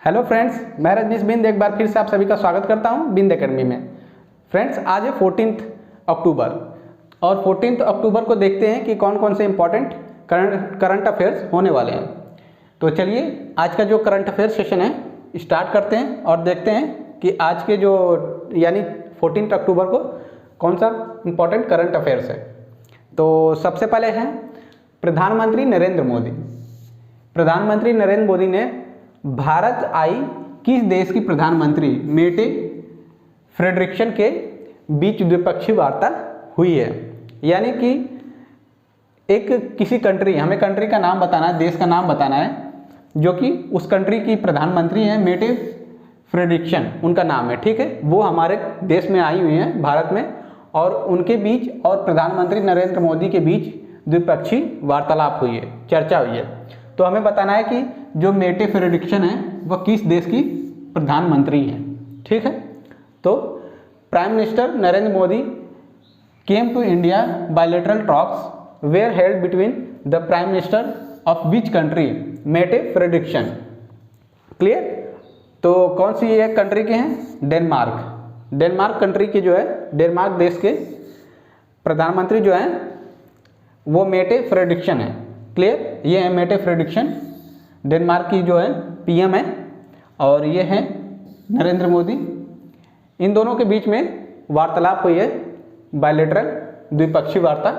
Hello friends, मैं रजनीश बिंद एक बार फिर से आप सभी का स्वागत करता हूं बिंद एकेडमी में। फ्रेंड्स, आज है 14 अक्टूबर और 14 अक्टूबर को देखते हैं कि कौन कौन से इम्पोर्टेंट करंट अफेयर्स होने वाले हैं। तो चलिए आज का जो करंट अफेयर सेशन है स्टार्ट करते हैं और देखते हैं कि आज के जो यानी 14 अक्टूबर को कौन सा इम्पोर्टेंट करंट अफेयर्स है। तो सबसे पहले है प्रधानमंत्री नरेंद्र मोदी। प्रधानमंत्री नरेंद्र मोदी ने भारत आई किस देश की प्रधानमंत्री मेटे फ्रेडरिक्सन के बीच द्विपक्षीय वार्ता हुई है। यानी कि एक किसी कंट्री, हमें कंट्री का नाम बताना है, देश का नाम बताना है, जो कि उस कंट्री की प्रधानमंत्री हैं मेटे फ्रेडरिक्सन, उनका नाम है, ठीक है। वो हमारे देश में आई हुई हैं भारत में, और उनके बीच और प्रधानमंत्री नरेंद्र मोदी के बीच द्विपक्षीय वार्तालाप हुई है, चर्चा हुई है। तो हमें बताना है कि जो मेटे फ्रेडरिक्सन है वह किस देश की प्रधानमंत्री हैं, ठीक है। तो prime minister Narendra Modi came to India bilateral talks were held between the prime minister of which country Mette Frederiksen. Clear. तो कौन सी ये कंट्री के हैं? डेनमार्क। डेनमार्क कंट्री के जो है, डेनमार्क देश के प्रधानमंत्री जो हैं वो मेटे फ्रेडरिक्सन है। क्लियर। ये है मेटे फ्रेडरिक्सन, डेनमार्क की जो है पीएम है, और ये है नरेंद्र मोदी। इन दोनों के बीच में वार्तालाप हुई है, बायलैटरल द्विपक्षीय वार्ता।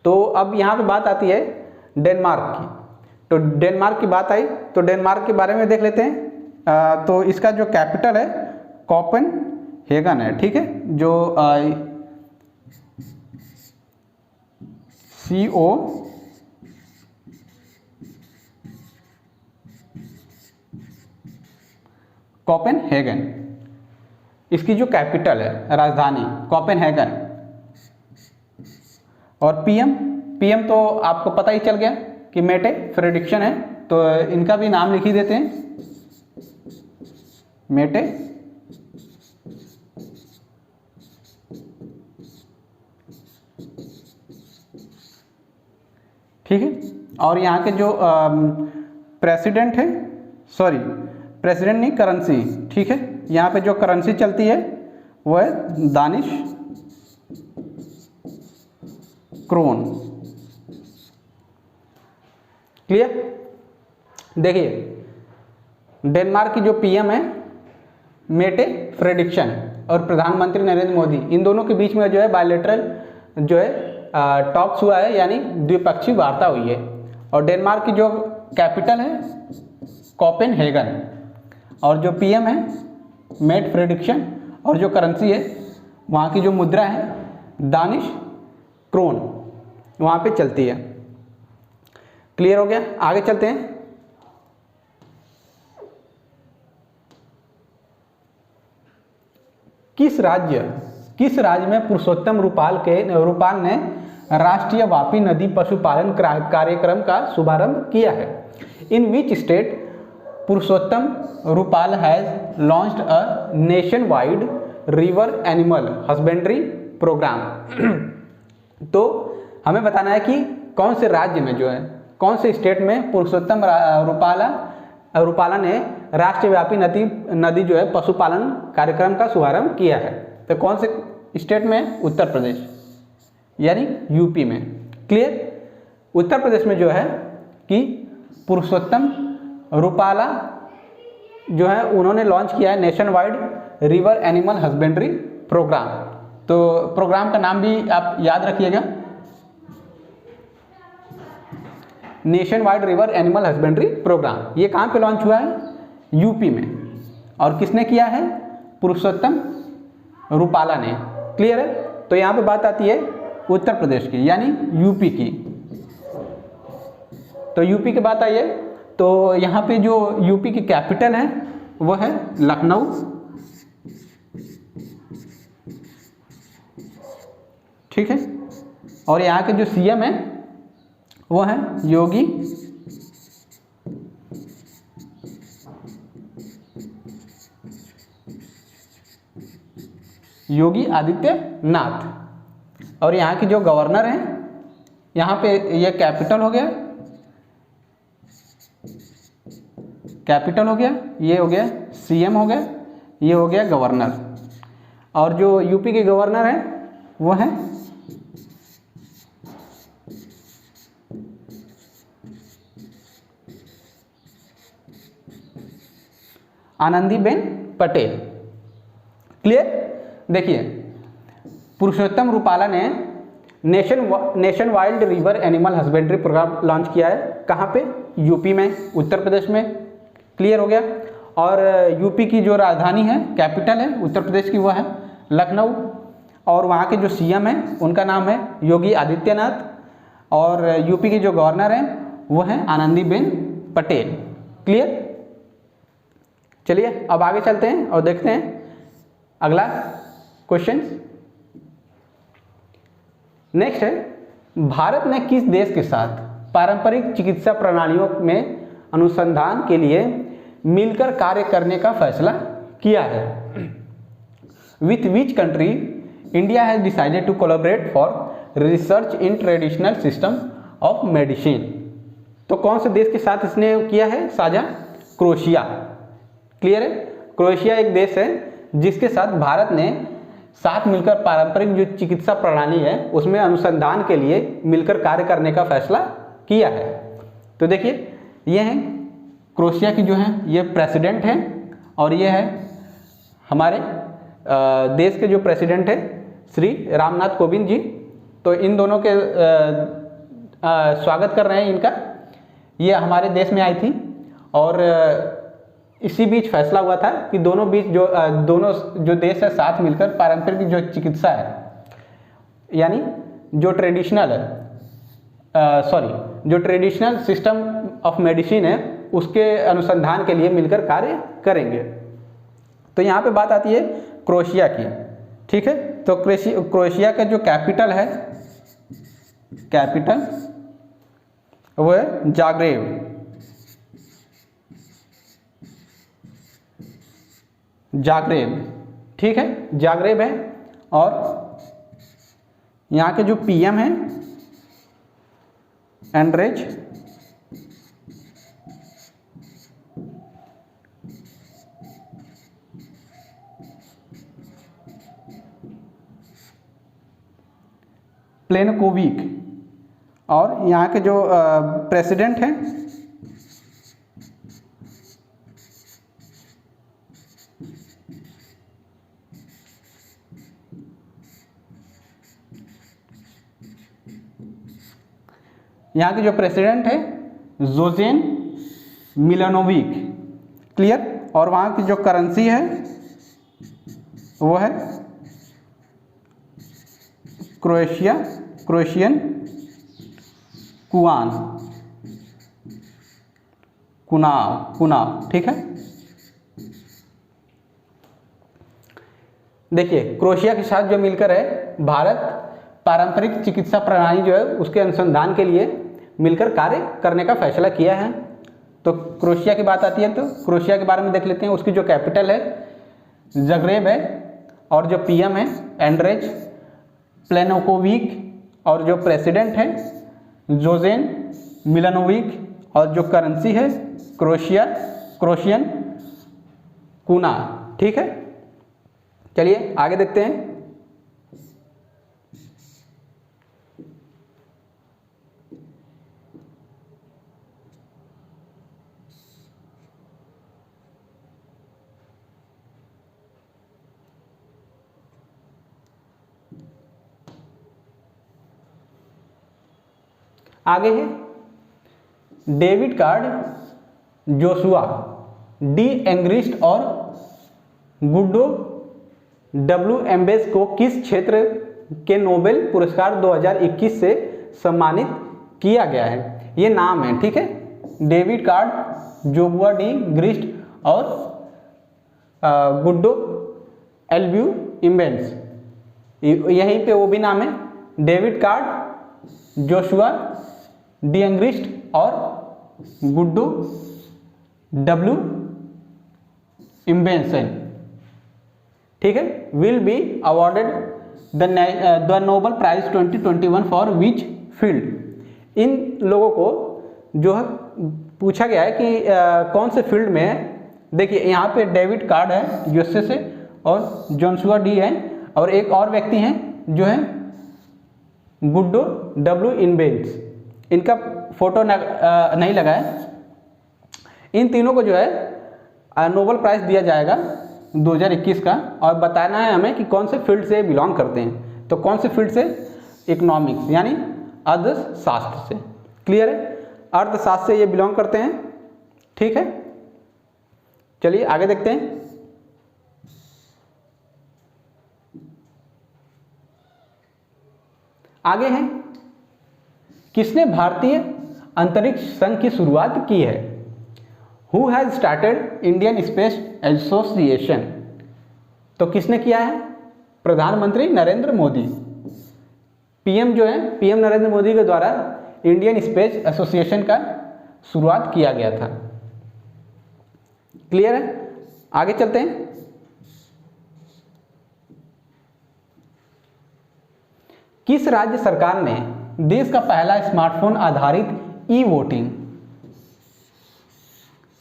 तो अब यहाँ पे बात आती है डेनमार्क की। तो डेनमार्क की बात आई तो डेनमार्क के बारे में देख लेते हैं। तो इसका जो कैपिटल है कोपेनहेगन है, ठीक है। जो CO कोपेनहेगन, इसकी जो कैपिटल है, राजधानी कोपेनहेगन। और पीएम तो आपको पता ही चल गया कि मेटे फ्रेडरिक्सन है, तो इनका भी नाम लिख ही देते हैं, मेटे ठीक है। और यहाँ के जो प्रेसिडेंट है, सॉरी प्रेसिडेंट नहीं, करेंसी, ठीक है। यहाँ पे जो करेंसी चलती है वो है दानिश क्रोन। क्लियर। देखिए डेनमार्क की जो पीएम है मेटे फ्रेडरिक्सन और प्रधानमंत्री नरेंद्र मोदी, इन दोनों के बीच में जो है बायलैटरल जो है टॉक्स हुआ है, यानी द्विपक्षीय वार्ता हुई है। और डेनमार्क की जो कैपिटल है कोपेनहेगन, और जो पीएम है मेट फ्रेडरिक्सन, और जो करेंसी है वहाँ की जो मुद्रा है दानिश क्रोन, वहाँ पे चलती है। क्लियर हो गया। आगे चलते हैं। किस राज्य में पुरुषोत्तम रूपाल ने राष्ट्रीय व्यापी नदी पशुपालन कार्यक्रम का शुभारंभ किया है? In which state Purushottam Rupala has launched a nationwide river animal husbandry programme. तो हमें बताना है कि कौन से राज्य में जो है, कौन से स्टेट में पुरुषोत्तम रूपाला ने राष्ट्रव्यापी नदी जो है पशुपालन कार्यक्रम का शुभारंभ किया है। तो कौन से स्टेट में? उत्तर प्रदेश, यानी यूपी में। क्लियर। उत्तर प्रदेश में जो है कि पुरुषोत्तम रूपाला जो है उन्होंने लॉन्च किया है nationwide river animal husbandry programme. तो प्रोग्राम का नाम भी आप याद रखिएगा, nationwide river animal husbandry programme. ये कहाँ पे लॉन्च हुआ है? यूपी में। और किसने किया है? पुरुषोत्तम रूपाला ने। क्लियर है। तो यहाँ पे बात आती है उत्तर प्रदेश की, यानी यूपी की। तो यूपी की बात आई है, तो यहाँ पे जो यूपी की कैपिटल है वो है लखनऊ। ठीक है। और यहाँ के जो सीएम है वो है योगी आदित्यनाथ। और यहाँ के जो गवर्नर हैं, यहाँ पे ये कैपिटल हो गया कैपिटल हो गया, ये हो गया सीएम हो गया, ये हो गया गवर्नर। और जो यूपी के गवर्नर हैं वो हैं आनंदीबेन पटेल। क्लियर। देखिए पुरुषोत्तम रूपाला ने nation wild river animal husbandry programme launch किया है। कहाँ पे? यूपी में, उत्तर प्रदेश में। क्लियर हो गया। और यूपी की जो राजधानी है, कैपिटल है उत्तर प्रदेश की, वो है लखनऊ। और वहाँ के जो सीएम हैं उनका नाम है योगी आदित्यनाथ। और यूपी के जो गवर्नर हैं वो हैं आनंदीबेन पटेल। क्लियर। चलिए अब आगे चलते हैं और देखते हैं अगला क्वेश्चन। नेक्स्ट है, भारत ने किस देश के साथ पारंपरिक चिकित्सा प्रणालियों में अनुसंधान के लिए मिलकर कार्य करने का फैसला किया है? With which country India has decided to collaborate for research in traditional system of medicine. तो कौन से देश के साथ इसने किया है साझा? क्रोएशिया। क्लियर है। क्रोएशिया एक देश है जिसके साथ भारत ने साथ मिलकर पारंपरिक जो चिकित्सा प्रणाली है उसमें अनुसंधान के लिए मिलकर कार्य करने का फैसला किया है। तो देखिए ये हैं क्रोएशिया की जो है ये प्रेसिडेंट हैं और ये है हमारे देश के जो प्रेसिडेंट है श्री रामनाथ कोविंद जी। तो इन दोनों के स्वागत कर रहे हैं इनका। ये हमारे देश में आई थी और इसी बीच फैसला हुआ था कि दोनों जो देश है साथ मिलकर पारंपरिक जो चिकित्सा है यानी जो ट्रेडिशनल सिस्टम ऑफ मेडिसिन है उसके अनुसंधान के लिए मिलकर कार्य करेंगे। तो यहाँ पे बात आती है क्रोएशिया की। ठीक है। तो क्रोएशिया का जो कैपिटल है, कैपिटल वो है जाग्रेब। जाग्रेब। ठीक है, जाग्रेब है। और यहाँ के जो पीएम हैं एंड्रेज प्लेनकोविक। और यहाँ के जो प्रेसिडेंट हैं यहाँ के जो प्रेसिडेंट है जोजेन मिलानोविक। क्लियर। और वहाँ की जो करेंसी है वो है क्रोएशियन कुनाव। ठीक है। देखिए क्रोएशिया के साथ जो मिलकर है भारत पारंपरिक चिकित्सा प्रणाली जो है उसके अनुसंधान के लिए मिलकर कार्य करने का फैसला किया है। तो क्रोएशिया की बात आती है तो क्रोएशिया के बारे में देख लेते हैं। उसकी जो कैपिटल है जाग्रेब है और जो पीएम है एंड्रेज प्लेनकोविक और जो प्रेसिडेंट है जोजेन मिलानोविक और जो करेंसी है क्रोएशियन कुना। ठीक है। चलिए आगे देखते हैं। आगे है David Card Joshua D Angrist और गुड्डो डब्ल्ययू एम्बेस को किस क्षेत्र के नोबेल पुरस्कार 2021 से सम्मानित किया गया है? ये नाम है। ठीक है। डेविड कार्ड जोशुआ डी ग्रिस्ट और गुड्डो एल्ब्यू इम्बेंस। यहीं पे वो भी नाम है David Card Joshua D Angrist और गुड्डो डब्ल्यू इम्बेंसन। ठीक है। Will be awarded the Nobel prize 2021 for which field. इन लोगों को जो है पूछा गया है कि कौन से फील्ड में, देखिए यहाँ पे डेविड कार्ड है यूएसए से और जोशुआ डी है और एक और व्यक्ति हैं जो है गुड्डो डब्ल्यू इनबेल्स, इनका फोटो नहीं लगा है। इन तीनों को जो है नोबेल प्राइज़ दिया जाएगा 2021 का, और बताना है हमें कि कौन से फील्ड से बिलोंग करते हैं। तो कौन से फील्ड से? इकोनॉमिक्स यानी अर्थशास्त्र से। क्लियर है? अर्थशास्त्र से ये बिलोंग करते हैं। ठीक है, चलिए आगे देखते हैं। आगे है, किसने भारतीय अंतरिक्ष संघ की शुरुआत की है? Who has started Indian space association? तो किसने किया है? प्रधानमंत्री नरेंद्र मोदी। पीएम जो है, पीएम नरेंद्र मोदी के द्वारा इंडियन स्पेस एसोसिएशन का शुरुआत किया गया था। क्लियर है? आगे चलते हैं। किस राज्य सरकार ने देश का पहला स्मार्टफोन आधारित ई वोटिंग,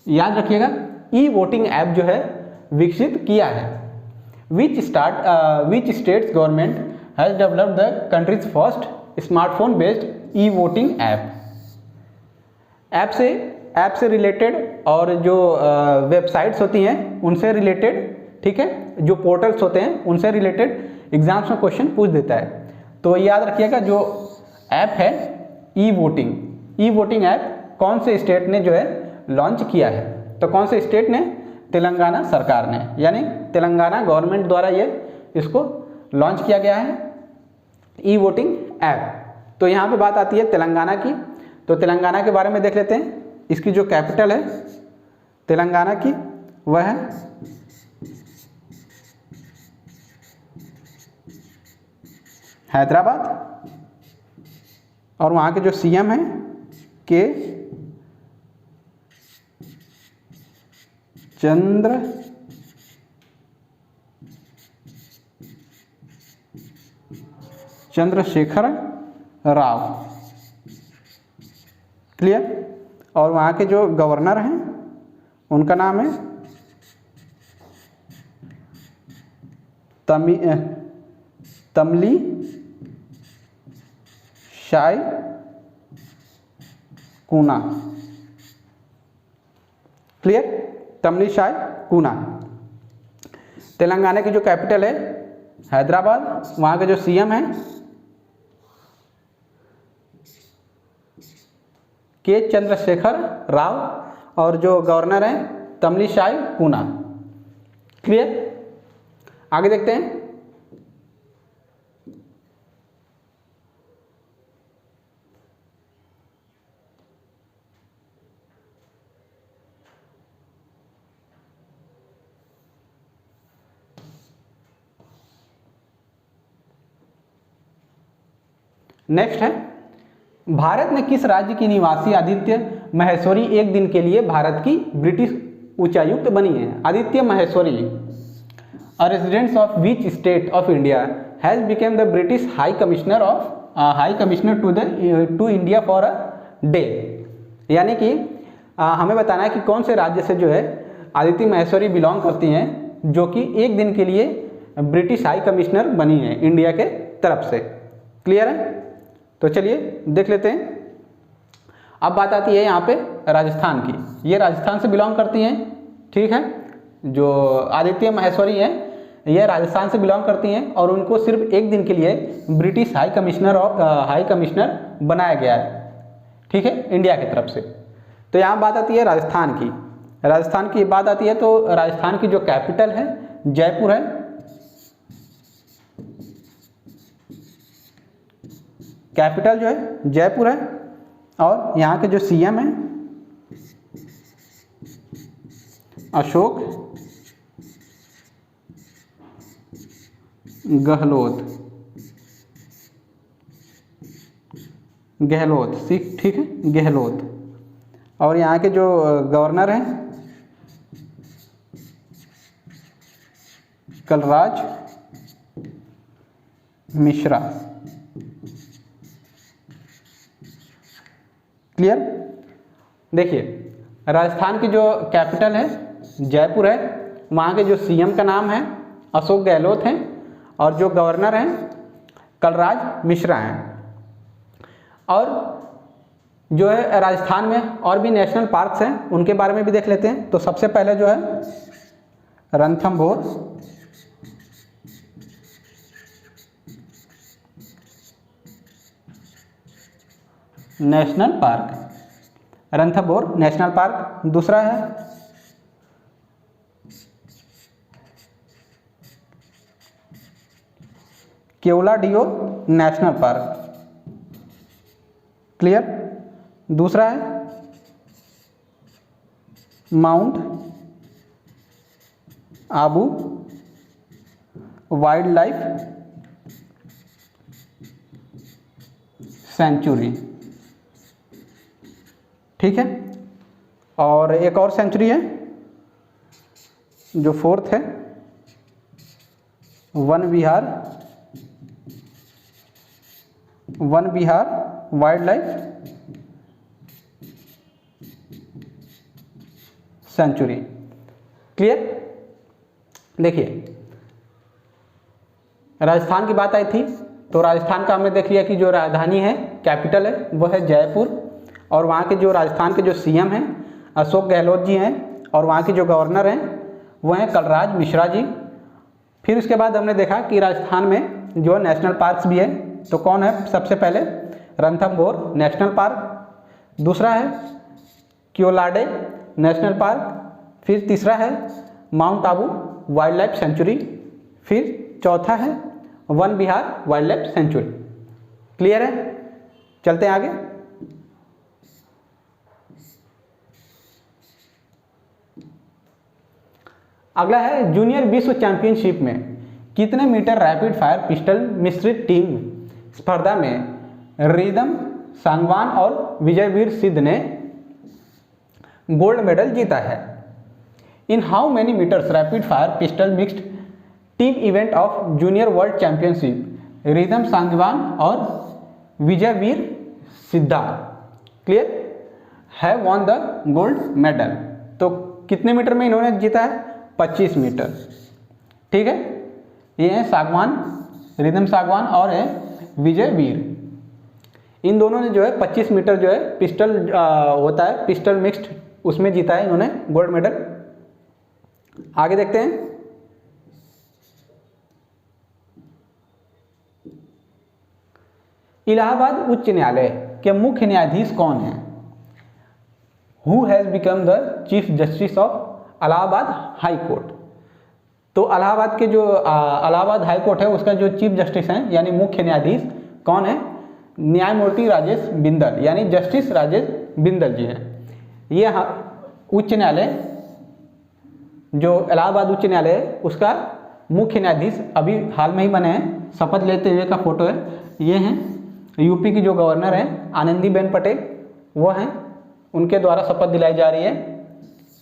याद रखिएगा, ई वोटिंग ऐप जो है विकसित किया है? Which states government has developed the countries first smartphone based e voting app? App से रिलेटेड और जो वेबसाइट्स होती हैं उनसे रिलेटेड, ठीक है, जो पोर्टल्स होते हैं उनसे रिलेटेड एग्जाम्स में क्वेश्चन पूछ देता है। तो याद रखिएगा, जो ऐप है ई वोटिंग ऐप कौन से स्टेट ने जो है लॉन्च किया है? तो कौन से स्टेट ने? तेलंगाना सरकार ने, यानी तेलंगाना गवर्नमेंट द्वारा ये इसको लॉन्च किया गया है ई वोटिंग ऐप। तो यहाँ पे बात आती है तेलंगाना की। तो तेलंगाना के बारे में देख लेते हैं। इसकी जो कैपिटल है तेलंगाना की वह है हैदराबाद, और वहाँ के जो सीएम हैं के चंद्रशेखर राव। क्लियर? और वहाँ के जो गवर्नर हैं उनका नाम है तमली शाई कूना। क्लियर? तमली शाई कूना। तेलंगाना की जो कैपिटल है हैदराबाद, वहाँ के जो सीएम हैं के चंद्रशेखर राव और जो गवर्नर हैं तमली शाई कूना। क्लियर? आगे देखते हैं। नेक्स्ट है, भारत में किस राज्य की निवासी आदित्य महेश्वरी एक दिन के लिए भारत की ब्रिटिश उच्चायुक्त बनी है? Aditya Maheshwari, a resident of which state of India has became the British high commissioner to India for a day? यानी कि हमें बताना है कि कौन से राज्य से जो है आदित्य महेश्वरी बिलोंग करती हैं जो कि एक दिन के लिए ब्रिटिश हाई कमिश्नर बनी है इंडिया के तरफ से। क्लियर है? तो चलिए देख लेते हैं। अब बात आती है यहाँ पे राजस्थान की। ये राजस्थान से बिलोंग करती हैं। ठीक है, जो आदित्य महेश्वरी हैं ये राजस्थान से बिलोंग करती हैं और उनको सिर्फ एक दिन के लिए ब्रिटिश हाई कमिश्नर बनाया गया है, ठीक है, इंडिया की तरफ से। तो यहाँ बात आती है राजस्थान की। राजस्थान की बात आती है तो राजस्थान की जो कैपिटल है जयपुर है। कैपिटल जो है जयपुर है और यहाँ के जो सीएम हैं अशोक गहलोत, ठीक है, गहलोत। और यहाँ के जो गवर्नर हैं कलराज मिश्रा। क्लियर? देखिए राजस्थान की जो कैपिटल है जयपुर है, वहाँ के जो सीएम का नाम है अशोक गहलोत हैं और जो गवर्नर हैं कलराज मिश्रा हैं। और जो है राजस्थान में और भी नेशनल पार्क्स हैं, उनके बारे में भी देख लेते हैं। तो सबसे पहले जो है Ranthambore national park, Ranthambore national park. दूसरा है केवलादियो नेशनल पार्क, क्लियर। दूसरा है mount Abu wild life sanctuary, ठीक है। और एक और सेंचुरी है जो फोर्थ है वन विहार वाइल्ड लाइफ सेंचुरी, क्लियर। देखिए राजस्थान की बात आई थी, तो राजस्थान का हमने देख लिया कि जो राजधानी है कैपिटल है वो है जयपुर, और वहाँ के जो राजस्थान के जो सीएम हैं अशोक गहलोत जी हैं, और वहाँ के जो गवर्नर हैं वो हैं कलराज मिश्रा जी। फिर उसके बाद हमने देखा कि राजस्थान में जो नेशनल पार्क्स भी है, तो कौन है सबसे पहले रणथंभौर नेशनल पार्क, दूसरा है क्योलाडे नेशनल पार्क, फिर तीसरा है mount Abu wild life sanctuary, फिर चौथा है वन विहार वाइल्ड लाइफ सेंचुरी, क्लियर है। चलते हैं आगे। अगला है जूनियर विश्व चैंपियनशिप में कितने मीटर रैपिड फायर पिस्टल मिश्रित टीम स्पर्धा में रिदम सांगवान और विजयवीर सिद्ध ने गोल्ड मेडल जीता है। In how many metres rapid fire pistol mixed team event of junior world championship Rhythm Sangwan और Vijayveer Sidhu, clear, have won the gold medal. तो कितने मीटर में इन्होंने जीता है? 25 मीटर, ठीक है। ये है सागवान, रिदम सागवान और है विजयवीर। इन दोनों ने जो है 25 मीटर जो है पिस्टल होता है पिस्टल मिक्स्ड, उसमें जीता है इन्होंने गोल्ड मेडल। आगे देखते हैं। इलाहाबाद उच्च न्यायालय के मुख्य न्यायाधीश कौन हैं? Who has become the chief justice of Allahabad high court. तो इलाहाबाद के जो इलाहाबाद हाई कोर्ट है उसका जो चीफ जस्टिस हैं यानी मुख्य न्यायाधीश कौन है? न्यायमूर्ति राजेश बिंदल, यानी जस्टिस राजेश बिंदल जी हैं। ये उच्च न्यायालय जो इलाहाबाद उच्च न्यायालय है उसका मुख्य न्यायाधीश अभी हाल में ही बने हैं, शपथ लेते हुए का फोटो है। ये हैं यूपी की जो गवर्नर हैं आनंदीबेन पटेल, वो हैं, उनके द्वारा शपथ दिलाई जा रही है,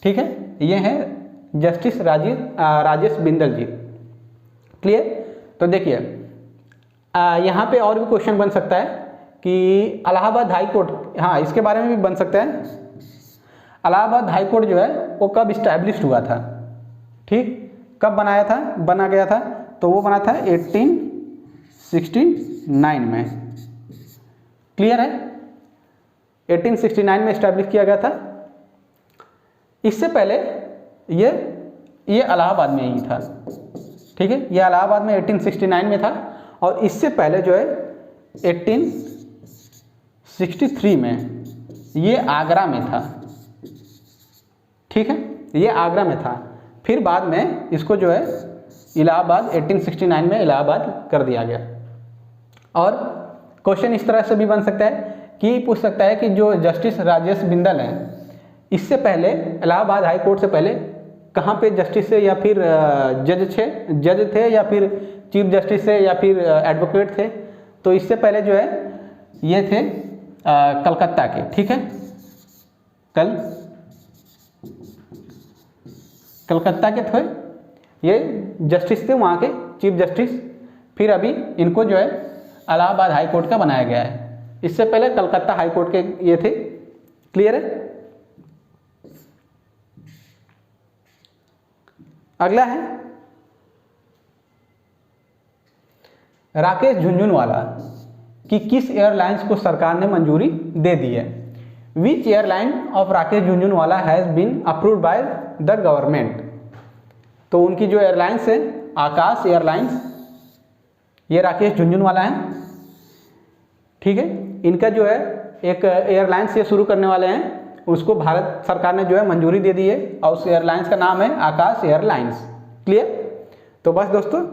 ठीक है। ये हैं जस्टिस राजेश बिंदल जी, क्लियर। तो देखिए यहाँ पे और भी क्वेश्चन बन सकता है कि इलाहाबाद हाई कोर्ट, हाँ इसके बारे में भी बन सकता है। इलाहाबाद हाई कोर्ट जो है वो कब इस्टेब्लिश हुआ था, ठीक, कब बना गया था? तो वो बना था 1869 में, क्लियर है। 1869 में इस्टेब्लिश किया गया था। इससे पहले ये इलाहाबाद में ही था, ठीक है। ये इलाहाबाद में 1869 में था, और इससे पहले जो है 1863 में ये आगरा में था, ठीक है, ये आगरा में था। फिर बाद में इसको जो है इलाहाबाद 1869 में इलाहाबाद कर दिया गया। और क्वेश्चन इस तरह से भी बन सकता है कि पूछ सकता है कि जो जस्टिस राजेश बिंदल हैं इससे पहले इलाहाबाद हाई कोर्ट से पहले कहाँ पे जस्टिस से या फिर जज थे या फिर चीफ जस्टिस थे या फिर एडवोकेट थे? तो इससे पहले जो है ये थे कलकत्ता के, ठीक है, कलकत्ता के थे ये जस्टिस थे, वहाँ के चीफ जस्टिस। फिर अभी इनको जो है इलाहाबाद हाई कोर्ट का बनाया गया है। इससे पहले कलकत्ता हाई कोर्ट के ये थे, क्लियर है। अगला है राकेश झुनझुनवाला कि किस एयरलाइंस को सरकार ने मंजूरी दे दी है। Which airline of Rakesh Jhunjhunwala has been approved by the government. तो उनकी जो एयरलाइंस है आकाश एयरलाइंस, ये राकेश झुनझुनवाला है, ठीक है। इनका जो है एक एयरलाइंस से शुरू करने वाले हैं, उसको भारत सरकार ने जो है मंजूरी दे दी है और उस एयरलाइंस का नाम है आकाश एयरलाइंस। क्लियर। तो बस दोस्तों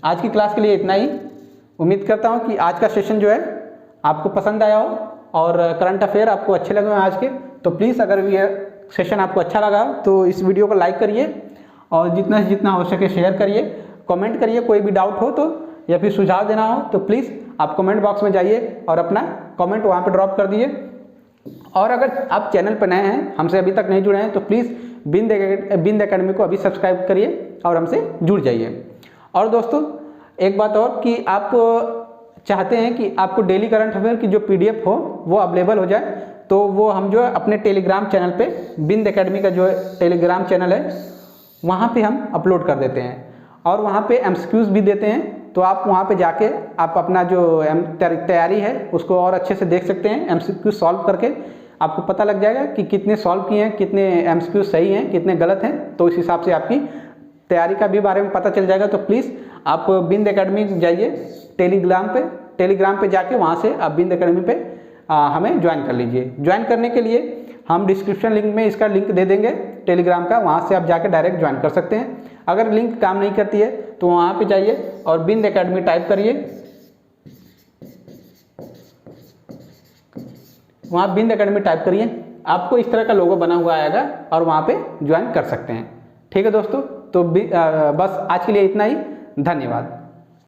आज की क्लास के लिए इतना ही। उम्मीद करता हूँ कि आज का सेशन जो है आपको पसंद आया हो और करंट अफेयर आपको अच्छे लगे हो आज के। तो प्लीज़ अगर ये सेशन आपको अच्छा लगा तो इस वीडियो को लाइक करिए और जितना से जितना हो सके शेयर करिए, कमेंट करिए। कोई भी डाउट हो तो या फिर सुझाव देना हो तो प्लीज़ आप कमेंट बॉक्स में जाइए और अपना कमेंट वहाँ पे ड्रॉप कर दीजिए। और अगर आप चैनल पर नए हैं, हमसे अभी तक नहीं जुड़े हैं, तो प्लीज़ बिंद एकेडमी को अभी सब्सक्राइब करिए और हमसे जुड़ जाइए। और दोस्तों एक बात और कि आप चाहते हैं कि आपको डेली करंट अफेयर की जो PDF हो वो अवेलेबल हो जाए, तो वो हम जो है अपने टेलीग्राम चैनल पे, बिंद एकेडमी का जो टेलीग्राम चैनल है वहाँ पे हम अपलोड कर देते हैं और वहाँ पे MCQs भी देते हैं। तो आप वहाँ पे जाके आप अपना जो तैयारी है उसको और अच्छे से देख सकते हैं। MCQ सॉल्व करके आपको पता लग जाएगा कि कितने सॉल्व किए हैं, कितने MCQ सही हैं, कितने गलत हैं। तो इस हिसाब से आपकी तैयारी का भी बारे में पता चल जाएगा। तो प्लीज़ आप बिंद एकेडमी जाइए टेलीग्राम पे जाके वहाँ से आप बिंद एकेडमी पे हमें ज्वाइन कर लीजिए। ज्वाइन करने के लिए हम डिस्क्रिप्शन लिंक में इसका लिंक दे देंगे टेलीग्राम का, वहाँ से आप जाके डायरेक्ट ज्वाइन कर सकते हैं। अगर लिंक काम नहीं करती है तो वहाँ पे जाइए और बिंद एकेडमी टाइप करिए, वहाँ बिंद एकेडमी टाइप करिए, आपको इस तरह का लोगो बना हुआ आएगा और वहाँ पे ज्वाइन कर सकते हैं। ठीक है दोस्तों, तो बस आज के लिए इतना ही। धन्यवाद।